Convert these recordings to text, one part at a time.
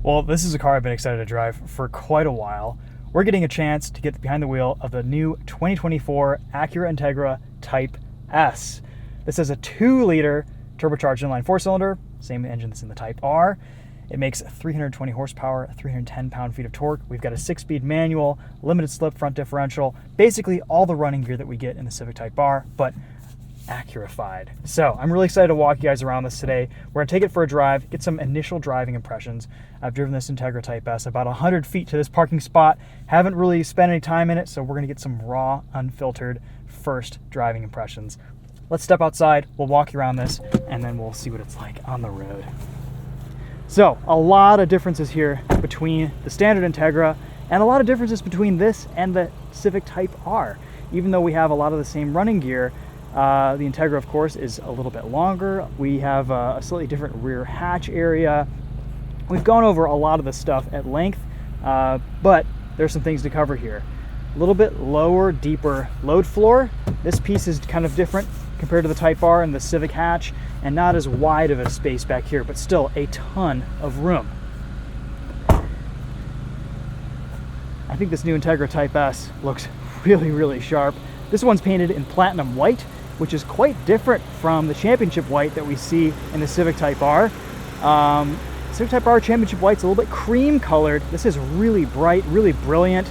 Well, this is a car I've been excited to drive for quite a while. We're getting a chance to get behind the wheel of the new 2024 Acura Integra Type S. This is a 2-liter turbocharged inline 4-cylinder, same engine that's in the Type R. It makes 320 horsepower, 310 pound-feet of torque. We've got a 6-speed manual, limited slip front differential, basically all the running gear that we get in the Civic Type R, but Acura-fied. So I'm really excited to walk you guys around this today. We're gonna take it for a drive, get some initial driving impressions. I've driven this Integra Type S about 100 feet to this parking spot. Haven't really spent any time in it, so we're gonna get some raw, unfiltered first driving impressions. Let's step outside, we'll walk you around this, and then we'll see what it's like on the road. So a lot of differences here between the standard Integra and a lot of differences between this and the Civic Type R. Even though we have a lot of the same running gear, the Integra, of course, is a little bit longer. We have a slightly different rear hatch area. We've gone over a lot of the stuff at length, but there's some things to cover here. A little bit lower, deeper load floor. This piece is kind of different compared to the Type R and the Civic hatch, and not as wide of a space back here, but still a ton of room. I think this new Integra Type S looks really, really sharp. This one's painted in platinum white, which is quite different from the championship white that we see in the Civic Type R. Civic Type R championship white's a little bit cream colored. This is really bright, really brilliant.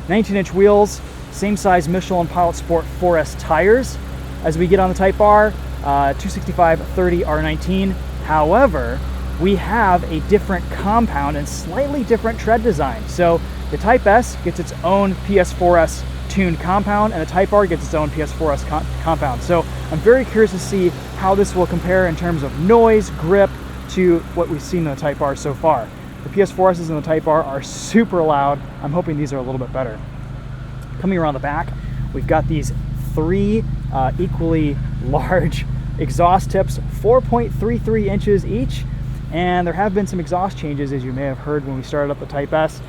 19-inch wheels, same size Michelin Pilot Sport 4S tires as we get on the Type R, 265/30 R19. However, we have a different compound and slightly different tread design. So the Type S gets its own PS4S tuned compound, and the Type R gets its own PS4S compound. So I'm very curious to see how this will compare in terms of noise, grip, to what we've seen in the Type R so far. The PS4Ss in the Type R are super loud. I'm hoping these are a little bit better. Coming around the back, we've got these 3 equally large exhaust tips, 4.33 inches each, and there have been some exhaust changes, as you may have heard when we started up the Type S.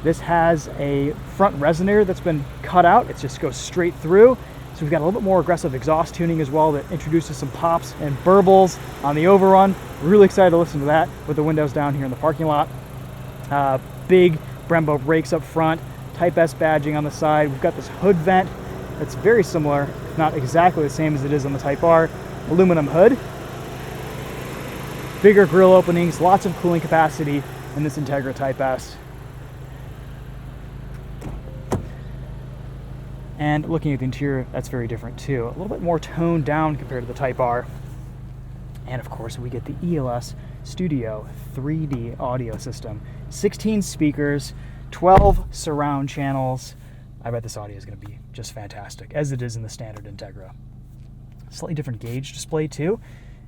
This has a front resonator that's been cut out. It just goes straight through. So we've got a little bit more aggressive exhaust tuning as well that introduces some pops and burbles on the overrun. Really excited to listen to that with the windows down here in the parking lot. Big Brembo brakes up front, Type S badging on the side. We've got this hood vent that's very similar, not exactly the same as it is on the Type R. Aluminum hood. Bigger grille openings, lots of cooling capacity in this Integra Type S. And looking at the interior, that's very different too. A little bit more toned down compared to the Type R. And of course, we get the ELS STUDIO 3D audio system. 16 speakers, 12 surround channels. I bet this audio is going to be just fantastic, as it is in the standard Integra. Slightly different gauge display too.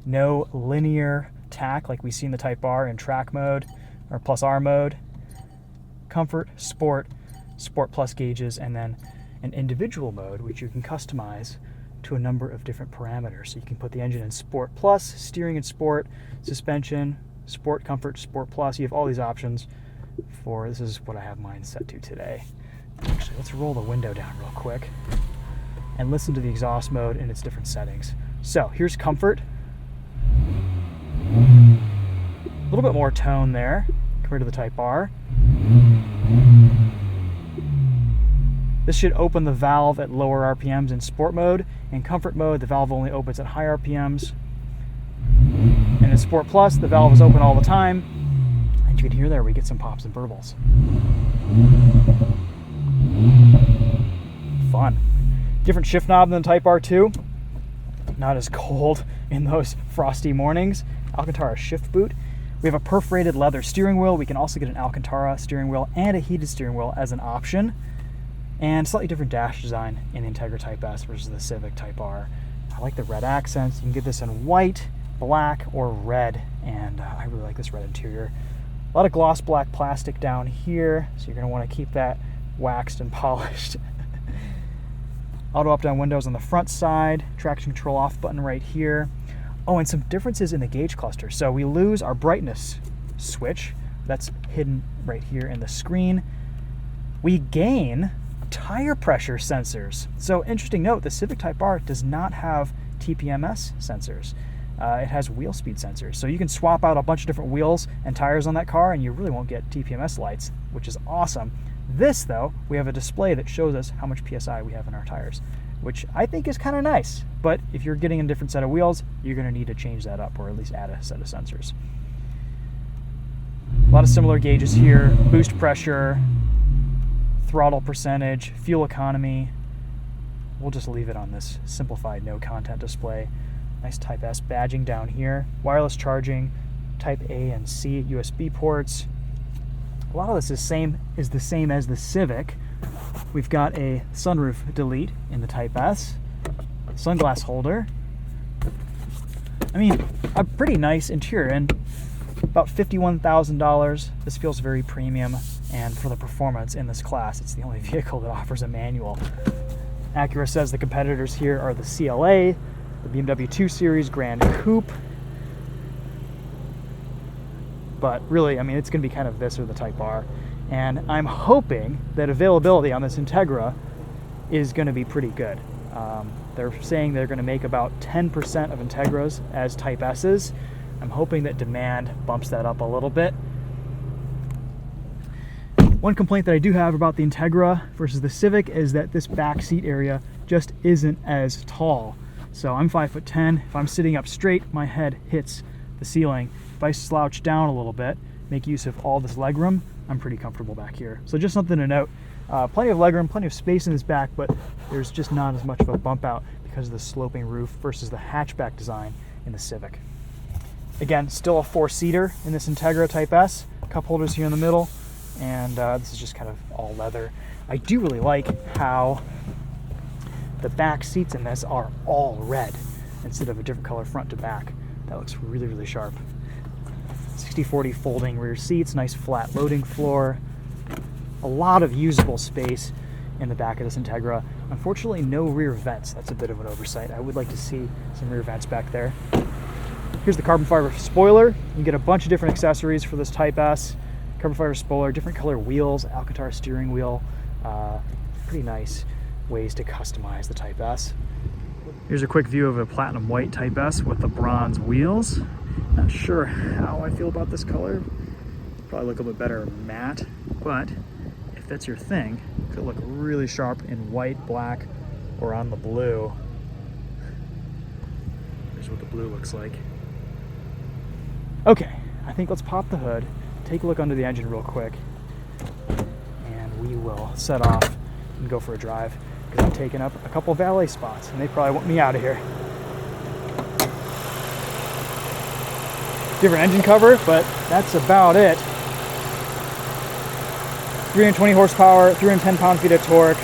No linear tack like we see in the Type R in track mode or plus R mode. Comfort, Sport, Sport Plus gauges, and then an individual mode, which you can customize to a number of different parameters. So you can put the engine in Sport Plus, steering in Sport, suspension, Sport Comfort, Sport Plus. You have all these options for, this is what I have mine set to today. Actually, let's roll the window down real quick and listen to the exhaust mode in its different settings. So here's Comfort. A little bit more tone there compared to the Type R. This should open the valve at lower RPMs in Sport mode. In Comfort mode, the valve only opens at high RPMs. And in Sport Plus, the valve is open all the time. And you can hear there, we get some pops and burbles. Fun. Different shift knob than the Type R 2. Not as cold in those frosty mornings. Alcantara shift boot. We have a perforated leather steering wheel. We can also get an Alcantara steering wheel and a heated steering wheel as an option. And slightly different dash design in Integra Type S versus the Civic Type R. I like the red accents. You can get this in white, black, or red, and I really like this red interior. A lot of gloss black plastic down here, so you're going to want to keep that waxed and polished. Auto up-down windows on the front side, traction control off button right here. Oh, and some differences in the gauge cluster. So we lose our brightness switch. That's hidden right here in the screen. We gain tire pressure sensors. So interesting note, the Civic Type R does not have TPMS sensors. it has wheel speed sensors. So you can swap out a bunch of different wheels and tires on that car and you really won't get TPMS lights, which is awesome. This though, we have a display that shows us how much PSI we have in our tires, which I think is kind of nice. But if you're getting a different set of wheels, you're going to need to change that up or at least add a set of sensors. A lot of similar gauges here: boost pressure, throttle percentage, fuel economy. We'll just leave it on this simplified no content display. Nice Type S badging down here. Wireless charging, Type A and C USB ports. A lot of this is the same as the Civic. We've got a sunroof delete in the Type S, sunglass holder. I mean, a pretty nice interior, and about $51,000. This feels very premium, and for the performance in this class, it's the only vehicle that offers a manual. Acura says the competitors here are the CLA, the BMW 2 Series Grand Coupe. But really, I mean, it's going to be kind of this or the Type R. And I'm hoping that availability on this Integra is going to be pretty good. They're saying they're going to make about 10% of Integras as Type S's. I'm hoping that demand bumps that up a little bit. One complaint that I do have about the Integra versus the Civic is that this back seat area just isn't as tall. So I'm 5'10". If I'm sitting up straight, my head hits the ceiling. If I slouch down a little bit, make use of all this legroom, I'm pretty comfortable back here. So just something to note. Plenty of legroom, plenty of space in this back, but there's just not as much of a bump out because of the sloping roof versus the hatchback design in the Civic. Again, still a 4-seater in this Integra Type S. Cup holders here in the middle, and this is just kind of all leather. I do really like how the back seats in this are all red instead of a different color front to back. That looks really, really sharp. 60/40 folding rear seats, nice flat loading floor. A lot of usable space in the back of this Integra. Unfortunately, no rear vents. That's a bit of an oversight. I would like to see some rear vents back there. Here's the carbon fiber spoiler. You can get a bunch of different accessories for this Type S. Carbon fiber spoiler, different color wheels, Alcantara steering wheel. Pretty nice ways to customize the Type S. Here's a quick view of a platinum white Type S with the bronze wheels. Not sure how I feel about this color. Probably look a little bit better matte, but if that's your thing, it could look really sharp in white, black, or on the blue. Here's what the blue looks like. Okay, I think let's pop the hood, take a look under the engine real quick, and we will set off and go for a drive, because I'm taking up a couple valet spots, and they probably want me out of here. Different engine cover, but that's about it. 320 horsepower, 310 pound-feet of torque,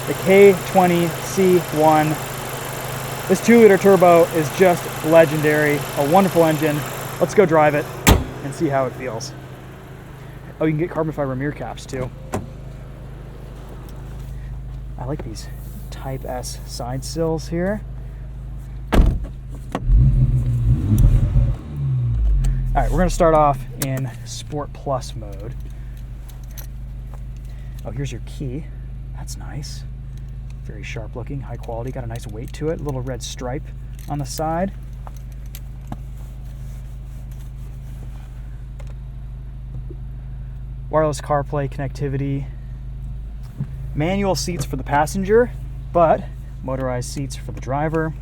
the K20 C1. This 2-liter turbo is just legendary, a wonderful engine. Let's go drive it and see how it feels. Oh, you can get carbon fiber mirror caps too. I like these Type S side sills here. All right, we're gonna start off in Sport Plus mode. Oh, here's your key. That's nice. Very sharp looking, high quality, got a nice weight to it. A little red stripe on the side. Wireless CarPlay connectivity. Manual seats for the passenger, but motorized seats for the driver.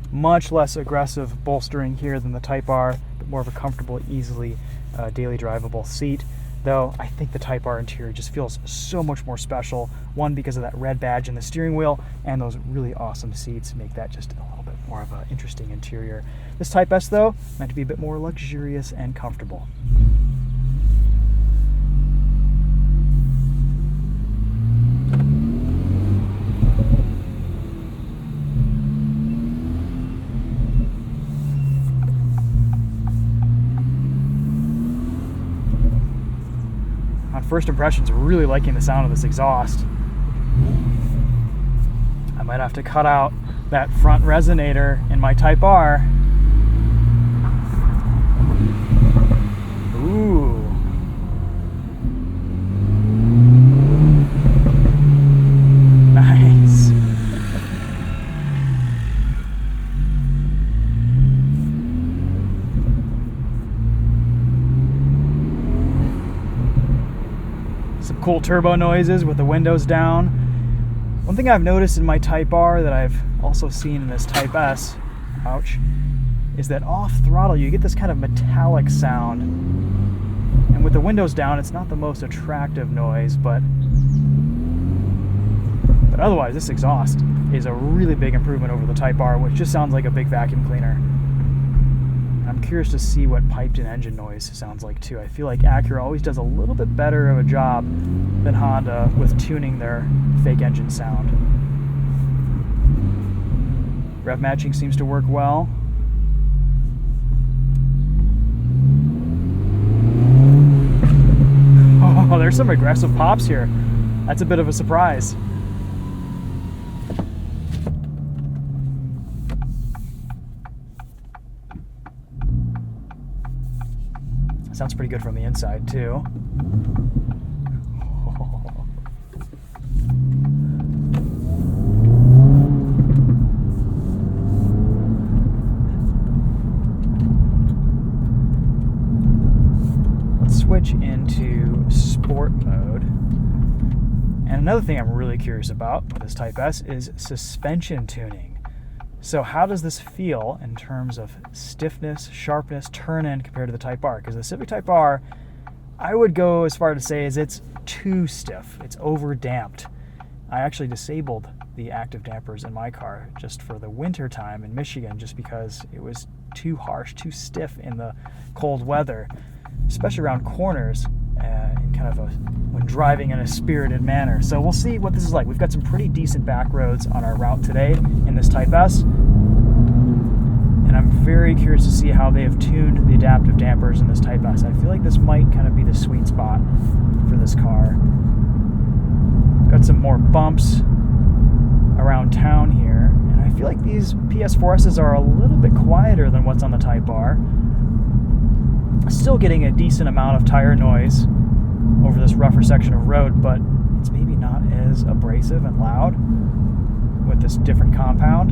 Much less aggressive bolstering here than the Type R, but more of a comfortable, easily daily drivable seat. Though I think the Type R interior just feels so much more special. One, because of that red badge in the steering wheel, and those really awesome seats make that just a little bit more of an interesting interior. This Type S, though, meant to be a bit more luxurious and comfortable. First impressions, really liking the sound of this exhaust. I might have to cut out that front resonator in my Type R. Ooh. Nice. cool turbo noises with the windows down. One thing I've noticed in my Type R that I've also seen in this Type S, ouch, is that off throttle you get this kind of metallic sound. And with the windows down, it's not the most attractive noise, but otherwise this exhaust is a really big improvement over the Type R, which just sounds like a big vacuum cleaner. I'm curious to see what piped-in engine noise sounds like too. I feel like Acura always does a little bit better of a job than Honda with tuning their fake engine sound. Rev matching seems to work well. Oh, there's some aggressive pops here. That's a bit of a surprise. Sounds pretty good from the inside too. Let's switch into sport mode. And another thing I'm really curious about with this Type S is suspension tuning. So how does this feel in terms of stiffness, sharpness, turn-in compared to the Type R? Because the Civic Type R, I would go as far to say is it's too stiff. It's over-damped. I actually disabled the active dampers in my car just for the winter time in Michigan just because it was too harsh, too stiff in the cold weather, especially around corners in kind of when driving in a spirited manner. So we'll see what this is like. We've got some pretty decent back roads on our route today in this Type S. And I'm very curious to see how they have tuned the adaptive dampers in this Type S. I feel like this might kind of be the sweet spot for this car. Got some more bumps around town here. And I feel like these PS4Ss are a little bit quieter than what's on the Type R. Still getting a decent amount of tire noise over this rougher section of road, but it's maybe not as abrasive and loud with this different compound.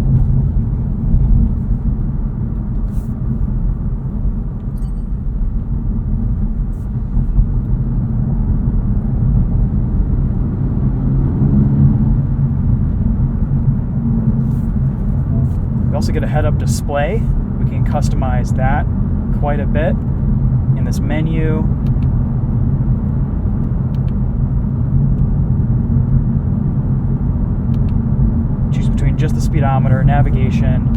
We also get a head-up display. We can customize that quite a bit in this menu. Choose between just the speedometer, navigation,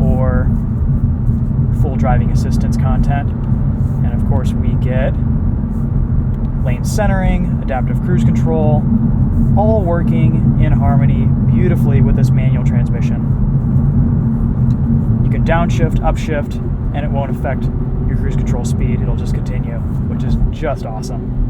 or full driving assistance content. And of course we get lane centering, adaptive cruise control, all working in harmony beautifully with this manual transmission. You can downshift, upshift, and it won't affect your cruise control speed. It'll just continue, which is just awesome.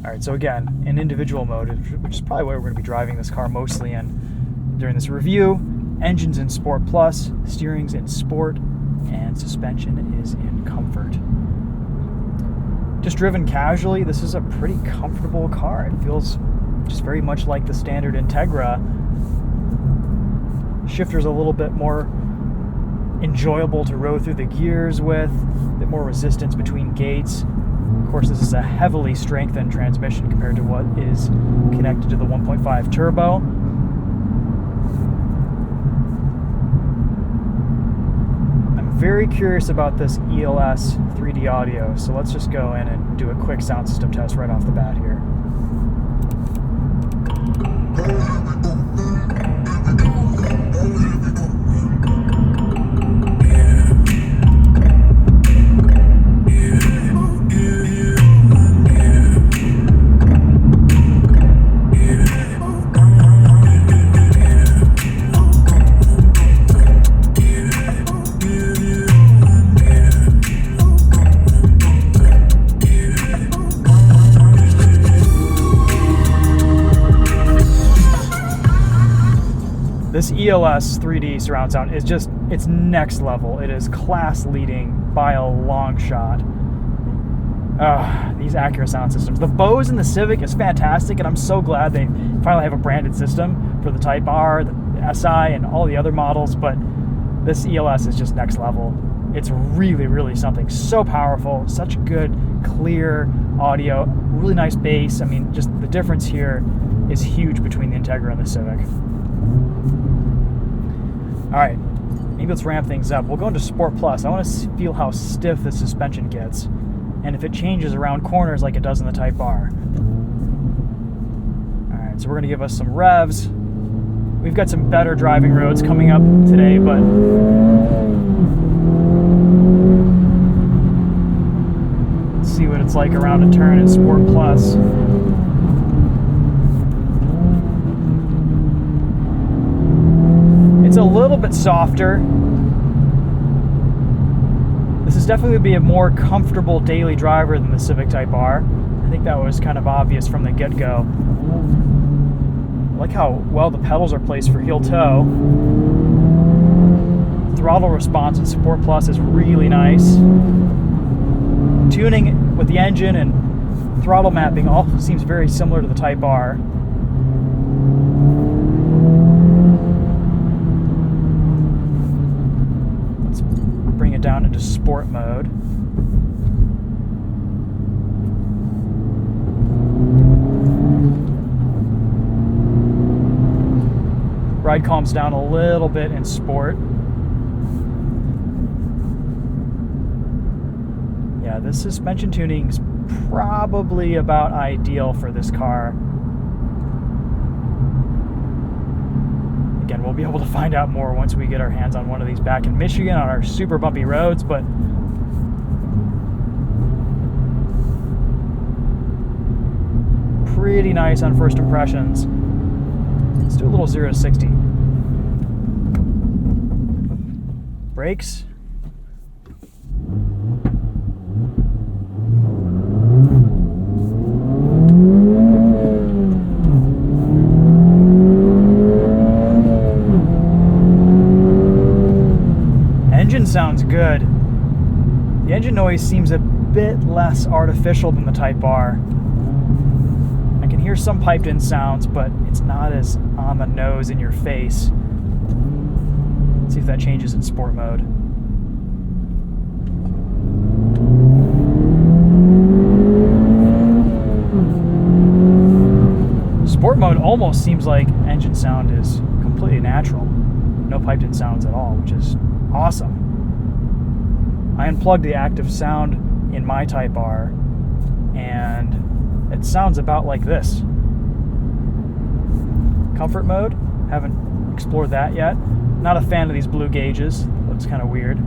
All right, so again, in individual mode, which is probably what we're going to be driving this car mostly in during this review. Engine's in Sport Plus, steering's in Sport, and suspension is in Comfort. Just driven casually, this is a pretty comfortable car. It feels just very much like the standard Integra. Shifter's a little bit more enjoyable to row through the gears with, a bit more resistance between gates. Of course, this is a heavily strengthened transmission compared to what is connected to the 1.5 turbo. Very curious about this ELS 3D audio, so let's just go in and do a quick sound system test right off the bat here. This ELS 3D surround sound is just, it's next level. It is class leading by a long shot. These Acura sound systems. The Bose in the Civic is fantastic, and I'm so glad they finally have a branded system for the Type R, the SI, and all the other models, but this ELS is just next level. It's really, really something. So powerful, such good, clear audio, really nice bass. I mean, just the difference here is huge between the Integra and the Civic. All right, maybe let's ramp things up. We'll go into Sport Plus. I want to feel how stiff the suspension gets, and if it changes around corners like it does in the Type R. All right, so we're going to give us some revs. We've got some better driving roads coming up today, but let's see what it's like around a turn in Sport Plus. It's a little bit softer. This is definitely going to be a more comfortable daily driver than the Civic Type R. I think that was kind of obvious from the get-go. I like how well the pedals are placed for heel toe. Throttle response in Sport Plus is really nice. Tuning with the engine and throttle mapping all seems very similar to the Type R. Let's bring it down into sport mode. Ride calms down a little bit in sport. Yeah, this suspension tuning is probably about ideal for this car. Again, we'll be able to find out more once we get our hands on one of these back in Michigan on our super bumpy roads, but pretty nice on first impressions. Let's do a little 0 to 60. Brakes. Engine sounds good. The engine noise seems a bit less artificial than the Type R. I can hear some piped in sounds, but it's not as on the nose in your face. Let's see if that changes in sport mode. Sport mode almost seems like engine sound is completely natural. No piped in sounds at all, which is awesome. I unplugged the active sound in my Type R, and it sounds about like this. Comfort mode, haven't explored that yet. Not a fan of these blue gauges, looks kind of weird.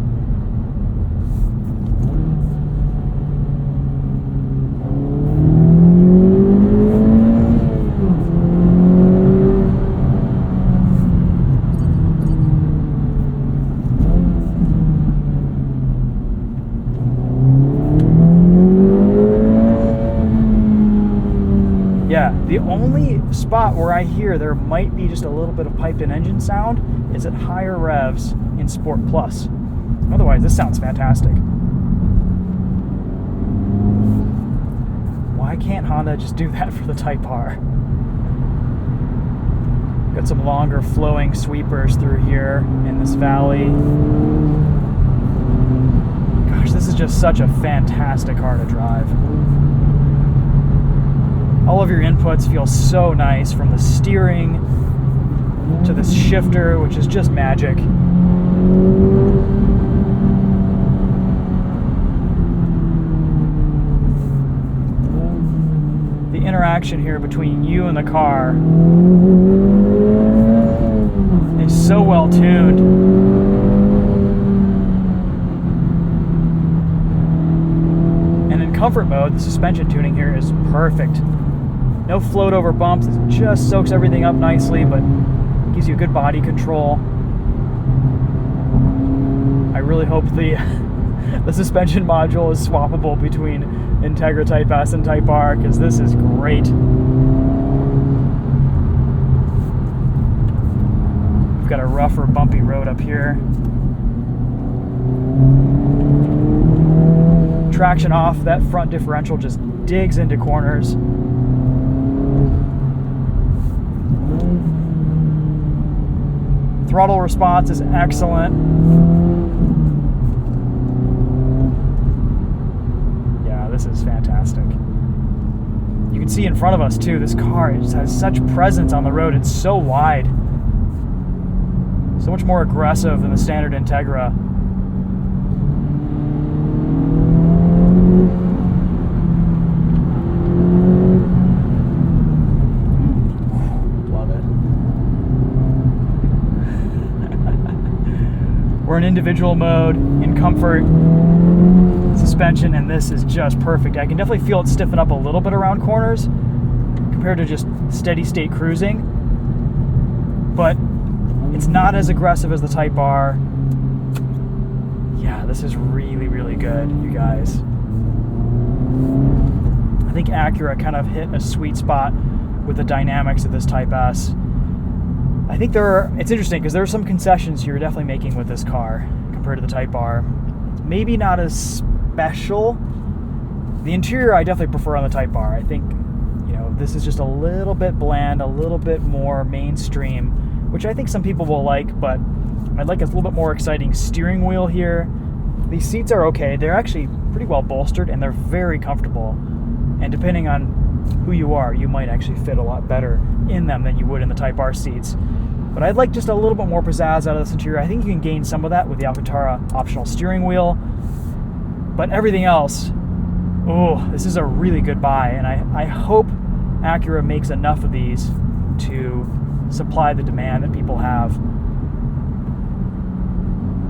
Yeah, the only spot where I hear there might be just a little bit of piped in engine sound is at higher revs in Sport Plus. Otherwise, this sounds fantastic. Why can't Honda just do that for the Type R? Got some longer flowing sweepers through here in this valley. Gosh, this is just such a fantastic car to drive. All of your inputs feel so nice, from the steering to this shifter, which is just magic. The interaction here between you and the car is so well tuned. And in comfort mode, the suspension tuning here is perfect. No float over bumps, it just soaks everything up nicely, but gives you good body control. I really hope the suspension module is swappable between Integra Type S and Type R, because this is great. We've got a rougher, bumpy road up here. traction off, that front differential just digs into corners. Throttle response is excellent. Yeah, this is fantastic. You can see in front of us too, this car just has such presence on the road. It's so wide. So much more aggressive than the standard Integra. Love it. We're in individual mode, in comfort, suspension, and this is just perfect. I can definitely feel it stiffen up a little bit around corners compared to just steady state cruising, but it's not as aggressive as the Type R. Yeah, this is really, really good, you guys. I think Acura kind of hit a sweet spot with the dynamics of this Type S. I think it's interesting because there are some concessions you're definitely making with this car compared to the Type R. Maybe not as special. The interior I definitely prefer on the Type R. I think, this is just a little bit bland, a little bit more mainstream, which I think some people will like, but I'd like a little bit more exciting steering wheel here. These seats are okay. They're actually pretty well bolstered and they're very comfortable. And depending on who you are, you might actually fit a lot better in them than you would in the Type R seats. But I'd like just a little bit more pizzazz out of this interior. I think you can gain some of that with the Alcantara optional steering wheel. But everything else, this is a really good buy. And I hope Acura makes enough of these to supply the demand that people have.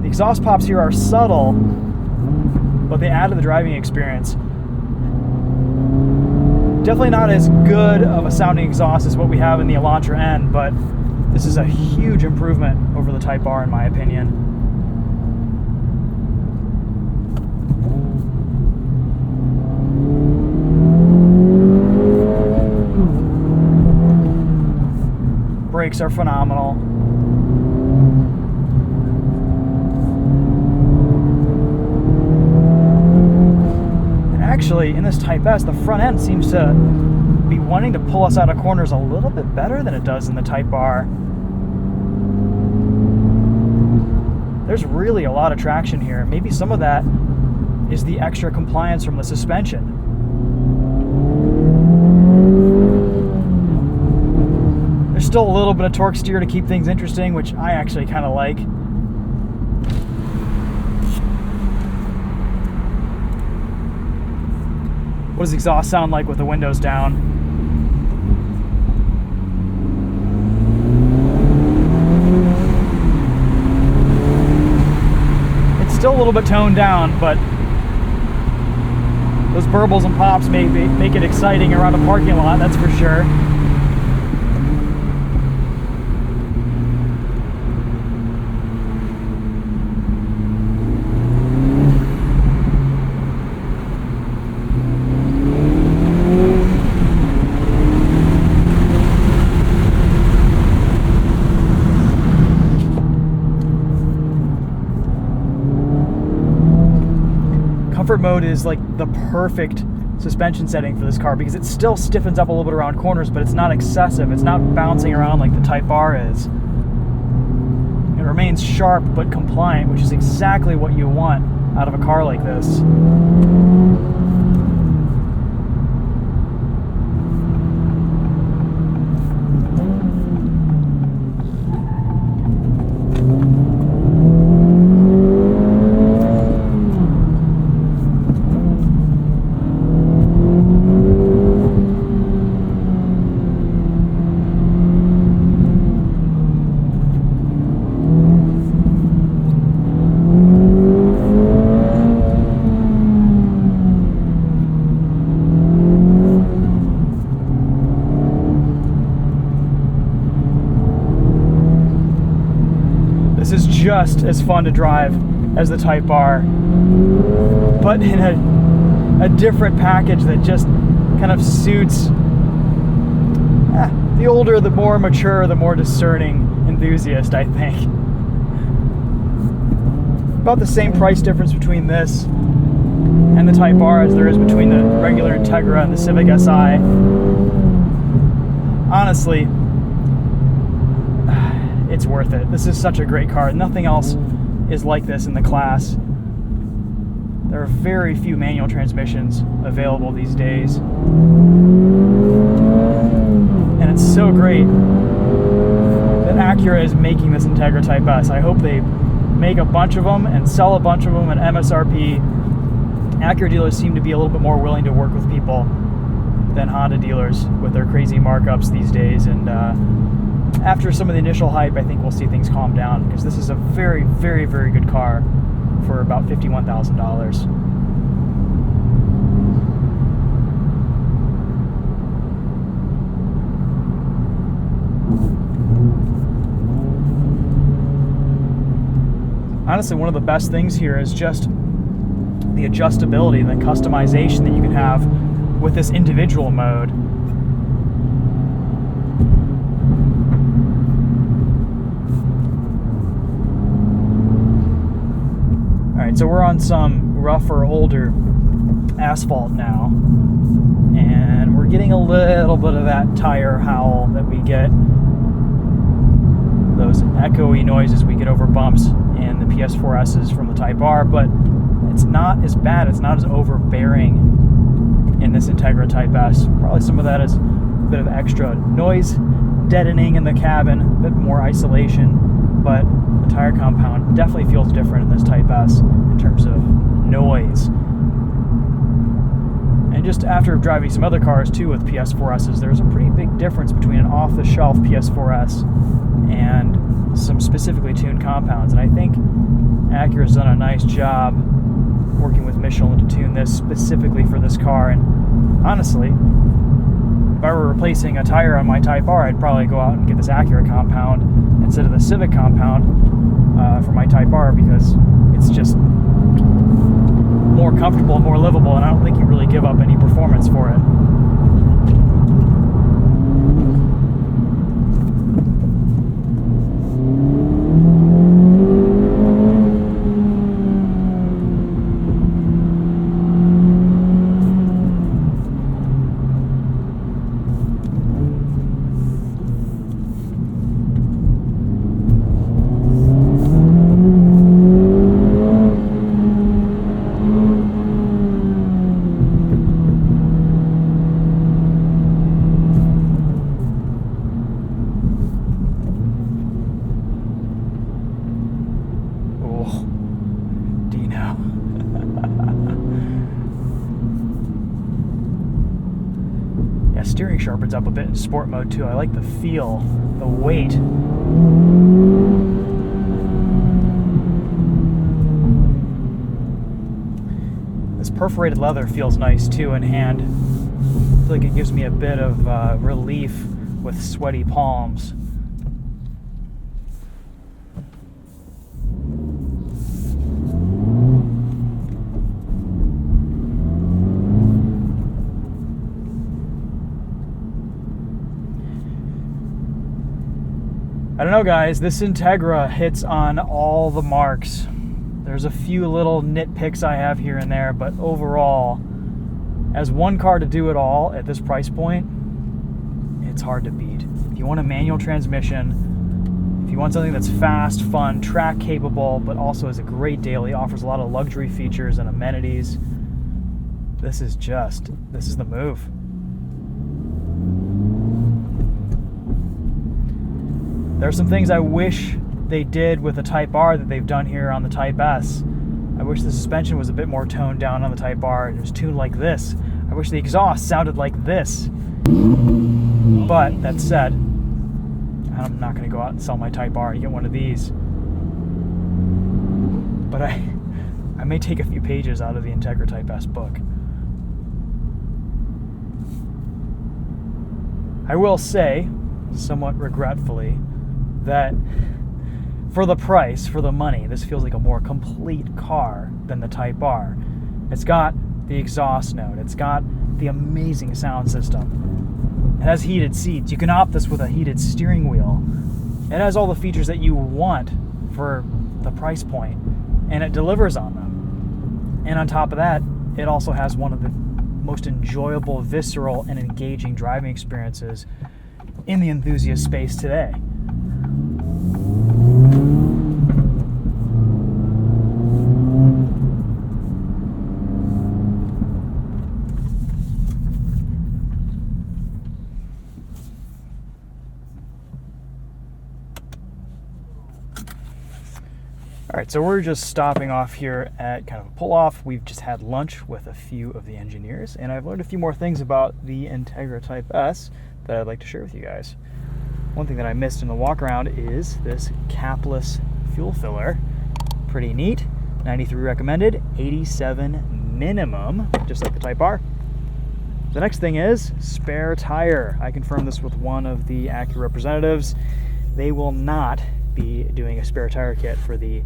The exhaust pops here are subtle, but they add to the driving experience. Definitely not as good of a sounding exhaust as what we have in the Elantra N, but this is a huge improvement over the Type R in my opinion. Brakes are phenomenal. And actually, in this Type S, the front end seems to be wanting to pull us out of corners a little bit better than it does in the Type R. There's really a lot of traction here. Maybe some of that is the extra compliance from the suspension. There's still a little bit of torque steer to keep things interesting, which I actually kind of like. What does the exhaust sound like with the windows down? It's still a little bit toned down, but those burbles and pops make it exciting around a parking lot, that's for sure. Comfort mode is like the perfect suspension setting for this car because it still stiffens up a little bit around corners, but it's not excessive. It's not bouncing around like the Type R is. It remains sharp but compliant, which is exactly what you want out of a car like this. This is just as fun to drive as the Type R, but in a different package that just kind of suits the older, the more mature, the more discerning enthusiast, I think. About the same price difference between this and the Type R as there is between the regular Integra and the Civic Si. Honestly, it's worth it. This is such a great car. Nothing else is like this in the class. There are very few manual transmissions available these days. And it's so great that Acura is making this Integra Type S. I hope they make a bunch of them and sell a bunch of them at MSRP. Acura dealers seem to be a little bit more willing to work with people than Honda dealers with their crazy markups these days. And after some of the initial hype, I think we'll see things calm down, because this is a very, very, very good car for about $51,000. Honestly, one of the best things here is just the adjustability and the customization that you can have with this individual mode. Alright, so we're on some rougher, older asphalt now, and we're getting a little bit of that tire howl that we get, those echoey noises we get over bumps in the PS4S's from the Type R, but it's not as bad, it's not as overbearing in this Integra Type S. Probably some of that is a bit of extra noise deadening in the cabin, a bit more isolation, but the tire compound definitely feels different in this Type S in terms of noise. And just after driving some other cars too with PS4S's, there's a pretty big difference between an off-the-shelf PS4S and some specifically tuned compounds. And I think Acura's done a nice job working with Michelin to tune this specifically for this car. And honestly, if I were replacing a tire on my Type R, I'd probably go out and get this Acura compound instead of the Civic compound for my Type R, because it's just more comfortable, more livable, and I don't think you really give up any performance for it. Steering sharpens up a bit in sport mode too. I like the feel, the weight. This perforated leather feels nice too in hand. I feel like it gives me a bit of relief with sweaty palms. I don't know, guys, this Integra hits on all the marks. There's a few little nitpicks I have here and there, but overall, as one car to do it all at this price point, it's hard to beat. If you want a manual transmission, if you want something that's fast, fun, track capable, but also is a great daily, offers a lot of luxury features and amenities, this is the move. There are some things I wish they did with the Type R that they've done here on the Type S. I wish the suspension was a bit more toned down on the Type R and it was tuned like this. I wish the exhaust sounded like this. But that said, I'm not going to go out and sell my Type R and get one of these. But I may take a few pages out of the Integra Type S book. I will say, somewhat regretfully, that for the price, for the money, this feels like a more complete car than the Type R. It's got the exhaust note. It's got the amazing sound system. It has heated seats. You can opt this with a heated steering wheel. It has all the features that you want for the price point, and it delivers on them. And on top of that, it also has one of the most enjoyable, visceral, and engaging driving experiences in the enthusiast space today. All right, so we're just stopping off here at kind of a pull-off. We've just had lunch with a few of the engineers, and I've learned a few more things about the Integra Type S that I'd like to share with you guys. One thing that I missed in the walk-around is this capless fuel filler. Pretty neat. 93 recommended, 87 minimum, just like the Type R. The next thing is spare tire. I confirmed this with one of the Acura representatives. They will not be doing a spare tire kit for the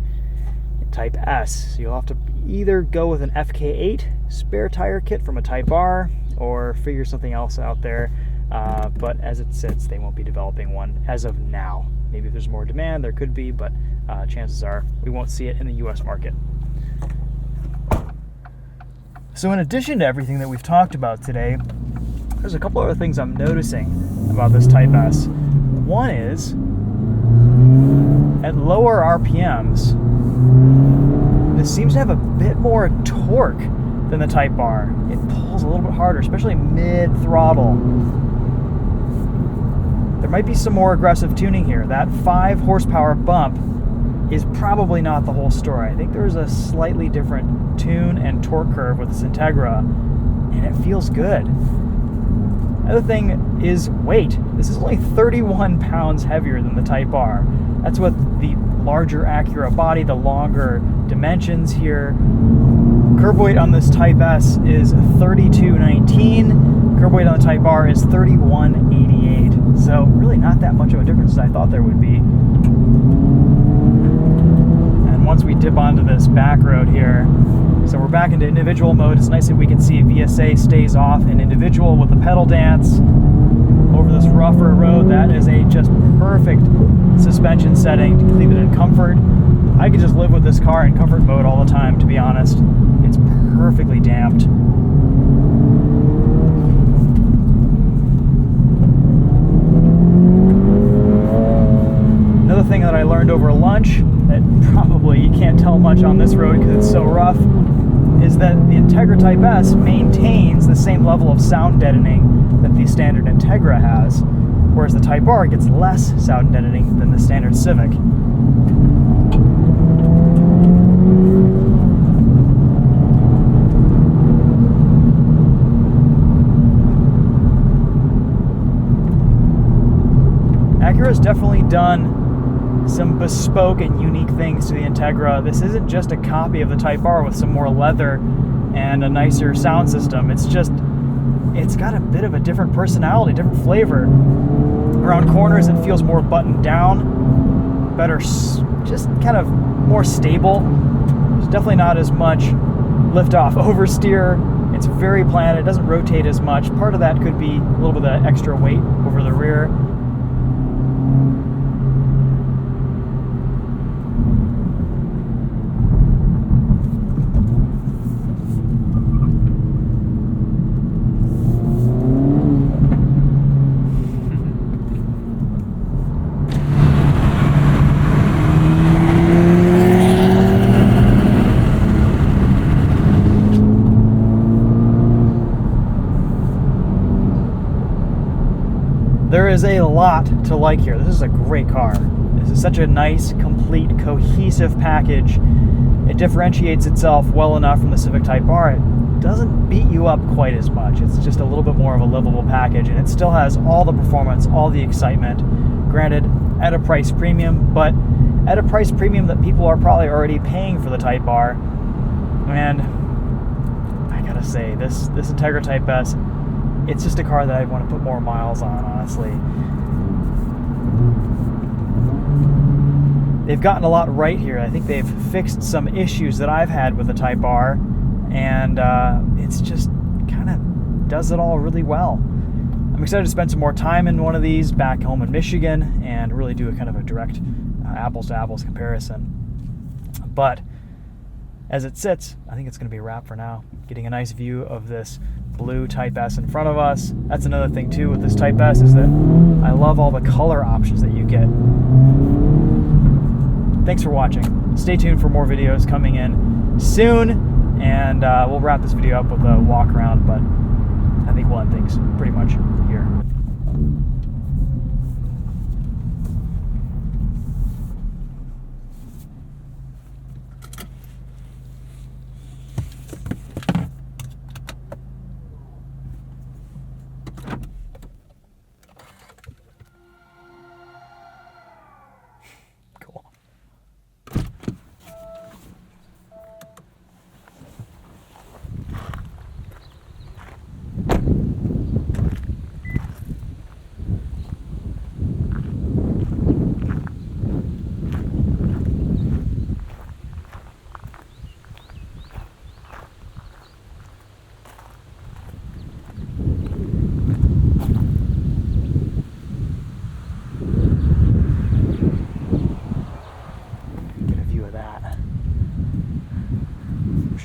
Type S. So you'll have to either go with an FK8 spare tire kit from a Type R or figure something else out there. But as it sits, they won't be developing one as of now. Maybe if there's more demand, there could be, but chances are we won't see it in the US market. So in addition to everything that we've talked about today, there's a couple other things I'm noticing about this Type S. One is, at lower RPMs, this seems to have a bit more torque than the Type R. It pulls a little bit harder, especially mid-throttle. There might be some more aggressive tuning here. That 5 horsepower bump is probably not the whole story. I think there's a slightly different tune and torque curve with this Integra, and it feels good. Another thing is weight. This is only 31 pounds heavier than the Type R. That's with the larger Acura body, the longer dimensions here. Curb weight on this Type S is 3219. Curb weight on the Type R is 3188. So really not that much of a difference as I thought there would be. And once we dip onto this back road here, so we're back into individual mode. It's nice that we can see VSA stays off in individual with the pedal dance over this rougher road. That is a just perfect suspension setting to leave it in comfort. I could just live with this car in comfort mode all the time, to be honest. It's perfectly damped. Another thing that I learned over lunch that probably you can't tell much on this road because it's so rough is that the Integra Type S maintains the same level of sound deadening that the standard Integra has, whereas the Type R gets less sound deadening than the standard Civic. Acura's definitely done some bespoke and unique things to the Integra. This isn't just a copy of the Type R with some more leather and a nicer sound system. It's got a bit of a different personality, different flavor. Around corners it feels more buttoned down, better, just kind of more stable. There's definitely not as much lift-off oversteer. It's very planned, it doesn't rotate as much. Part of that could be a little bit of extra weight over the rear. There is a lot to like here. This is a great car. This is such a nice, complete, cohesive package. It differentiates itself well enough from the Civic Type R. It doesn't beat you up quite as much. It's just a little bit more of a livable package, and it still has all the performance, all the excitement. Granted, at a price premium, but at a price premium that people are probably already paying for the Type R. And I gotta say, this Integra Type S, it's just a car that I want to put more miles on, honestly. They've gotten a lot right here. I think they've fixed some issues that I've had with the Type R, and it's just kind of does it all really well. I'm excited to spend some more time in one of these back home in Michigan and really do a kind of a direct apples to apples comparison. But as it sits, I think it's going to be a wrap for now. Getting a nice view of this blue Type S in front of us. That's another thing too with this Type S, is that I love all the color options that you get. Thanks for watching. Stay tuned for more videos coming in soon, and we'll wrap this video up with a walk around, but I think we'll end things pretty much here.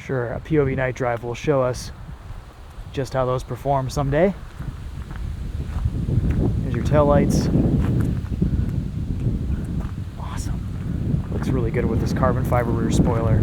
Sure, a POV night drive will show us just how those perform someday. There's your taillights. Awesome. Looks really good with this carbon fiber rear spoiler.